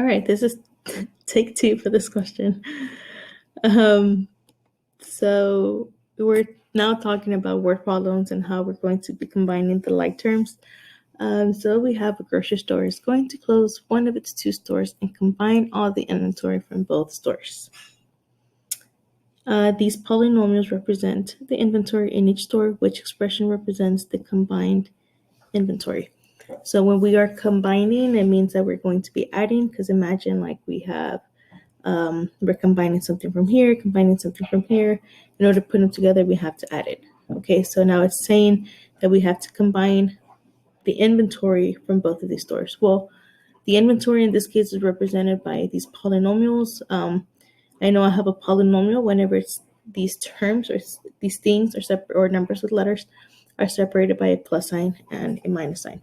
All right, this is take two for this question. So we're now talking about word problems and how we're going to be combining the like terms. So we have a grocery store is going to close one of its two stores and combine all the inventory from both stores. These polynomials represent the inventory in each store, which expression represents the combined inventory. So when we are combining, it means that we're going to be adding, because imagine like we have, we're combining something from here, combining something from here. In order to put them together, we have to add it. Okay, so now it's saying that we have to combine the inventory from both of these stores. Well, the inventory in this case is represented by these polynomials. I know I have a polynomial whenever it's these terms or these things are separate, or numbers with letters are separated by a plus sign and a minus sign.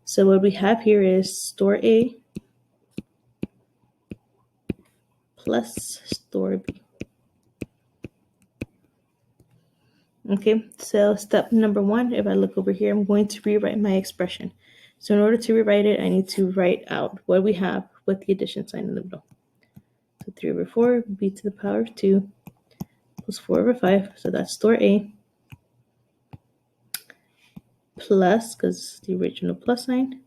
So what we have here is store A plus store B. Okay, so step number one, if I look over here, I'm going to rewrite my expression. So in order to rewrite it, I need to write out what we have with the addition sign in the middle. So 3 over 4, b to the power of 2, plus 4 over 5, so that's store A, plus, because the original plus sign,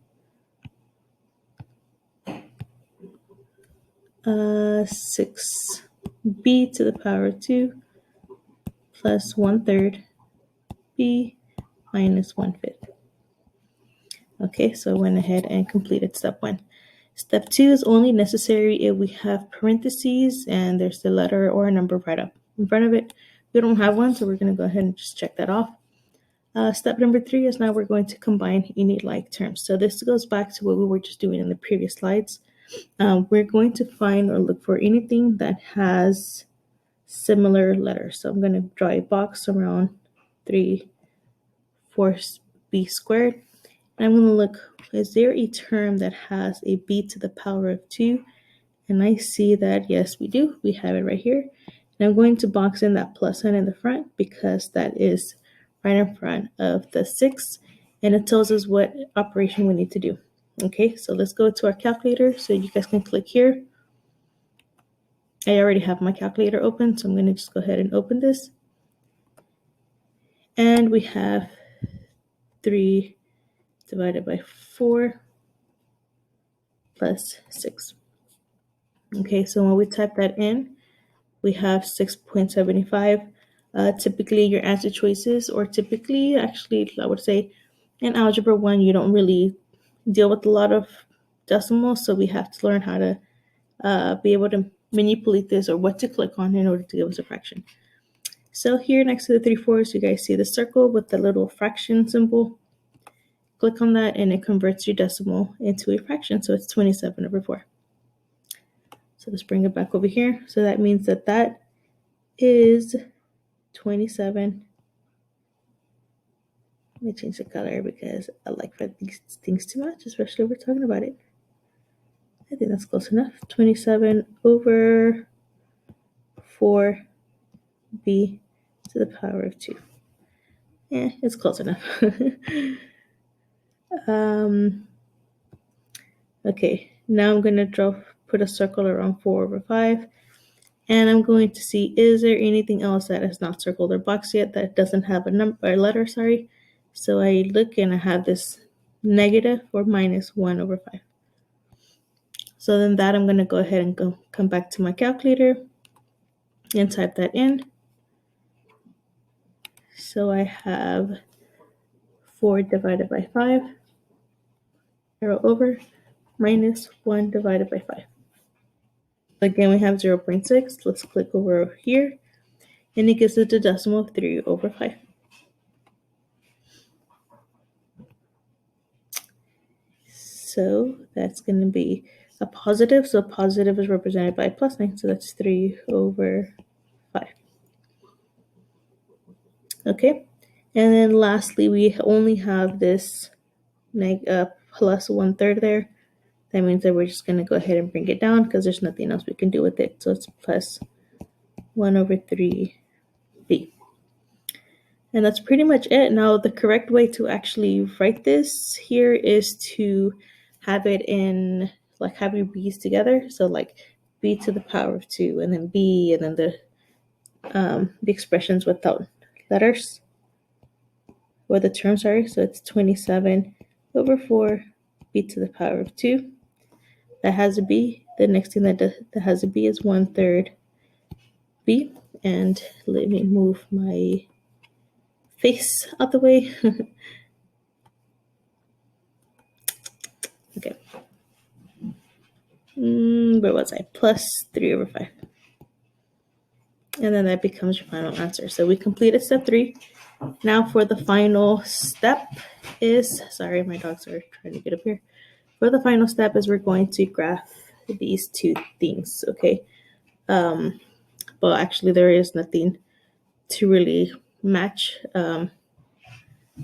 6b to the power of 2, plus 1/3 b minus 1/5. Okay, so I went ahead and completed step one. Step two is only necessary if we have parentheses and there's the letter or a number right up in front of it. We don't have one, so we're going to go ahead and just check that off. Step number 3 is now we're going to combine any like terms. So this goes back to what we were just doing in the previous slides. We're going to find or look for anything that has similar letters. So I'm going to draw a box around 3, 4b squared. And I'm going to look, is there a term that has a b to the power of 2? And I see that, yes, we do. We have it right here. And I'm going to box in that plus sign in the front because that is right in front of the 6. And it tells us what operation we need to do. Okay, so let's go to our calculator. So you guys can click here. I already have my calculator open, so I'm going to just go ahead and open this. And we have 3 divided by 4 plus 6. Okay, so when we type that in, we have 6.75. Typically, your answer choices, or typically, actually, I would say in Algebra 1, you don't really deal with a lot of decimals, so we have to learn how to be able to manipulate this or what to click on in order to give us a fraction. So here next to the 3/4, you guys see the circle with the little fraction symbol. Click on that and it converts your decimal into a fraction, so it's 27 over 4. So let's bring it back over here. So that means that that is 27. Let me change the color because I like these things too much, especially if we're talking about it. I think that's close enough. 27 over 4b to the power of 2. Yeah, it's close enough. Okay, now I'm going to put a circle around 4 over 5. And I'm going to see, is there anything else that is not circled or boxed yet that doesn't have a number or letter, sorry. So I look and I have this negative or minus 1 over 5. So then that I'm going to go ahead and come back to my calculator and type that in. So I have 4 divided by 5, arrow over, minus 1 divided by 5. Again, we have 0.6. Let's click over here. And it gives us the decimal of 3 over 5. So that's going to be a positive. So positive is represented by a plus sign. So that's 3 over 5. Okay. And then lastly, we only have this plus 1/3 there. That means that we're just going to go ahead and bring it down because there's nothing else we can do with it. So it's plus 1 over 3b. And that's pretty much it. Now, the correct way to actually write this here is to have it in like having b's together. So like b to the power of 2, and then b, and then the expressions without letters, or the term, sorry. So it's 27 over 4 b to the power of 2. That has a b. The next thing that has a b is 1/3 b. And let me move my face out the way. Okay. Where was I? Plus 3 over 5. And then that becomes your final answer. So we completed step 3. Now for the final step is, sorry, my dogs are trying to get up here. For the final step is we're going to graph these two things, okay? But actually there is nothing to really match.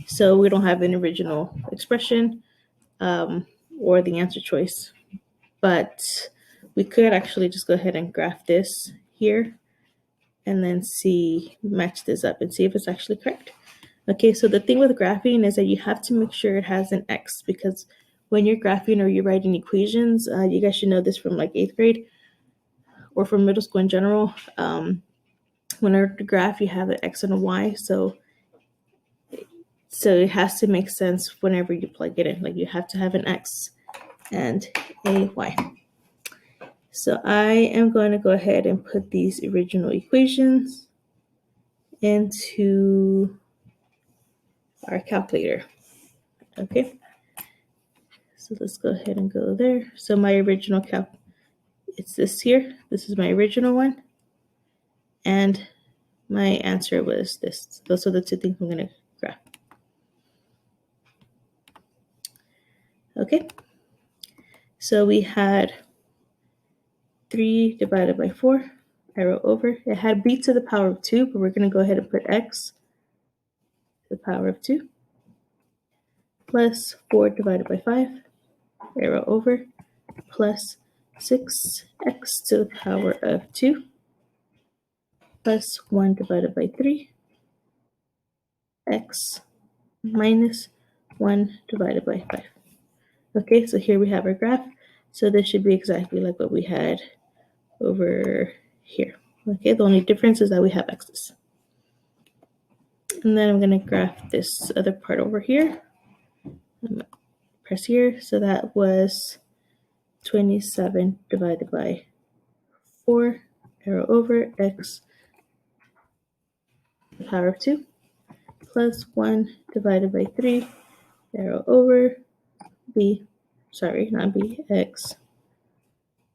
So we don't have an original expression or the answer choice. But we could actually just go ahead and graph this here and then match this up and see if it's actually correct. Okay, so the thing with graphing is that you have to make sure it has an X, because when you're graphing or you're writing equations, you guys should know this from like 8th grade or from middle school in general. Whenever you graph, you have an X and a Y, so it has to make sense whenever you plug it in. Like you have to have an X and a Y. So I am going to go ahead and put these original equations into our calculator. Okay, so let's go ahead and go there. So my original it's this here. This is my original one. And my answer was this. Those are the two things I'm going to graph. Okay, so we had 3 divided by 4, arrow over. It had b to the power of 2, but we're going to go ahead and put x to the power of 2, plus 4 divided by 5, arrow over, plus 6x to the power of 2, plus 1 divided by 3, x minus 1 divided by 5. Okay, so here we have our graph. So this should be exactly like what we had over here. Okay, the only difference is that we have x's. And then I'm going to graph this other part over here. Press here. So that was 27 divided by 4, arrow over, x to the power of 2, plus 1 divided by 3, arrow over, x,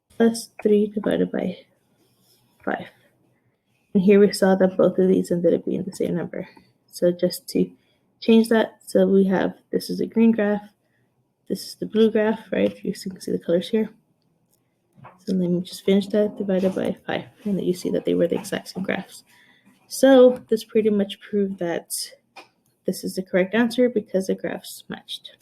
plus 3 divided by 5. And here we saw that both of these ended up being the same number. So just to change that, so we have, this is a green graph, this is the blue graph, right? You can see the colors here. So let me just finish that, divided by 5, and then you see that they were the exact same graphs. So this pretty much proved that this is the correct answer because the graphs matched.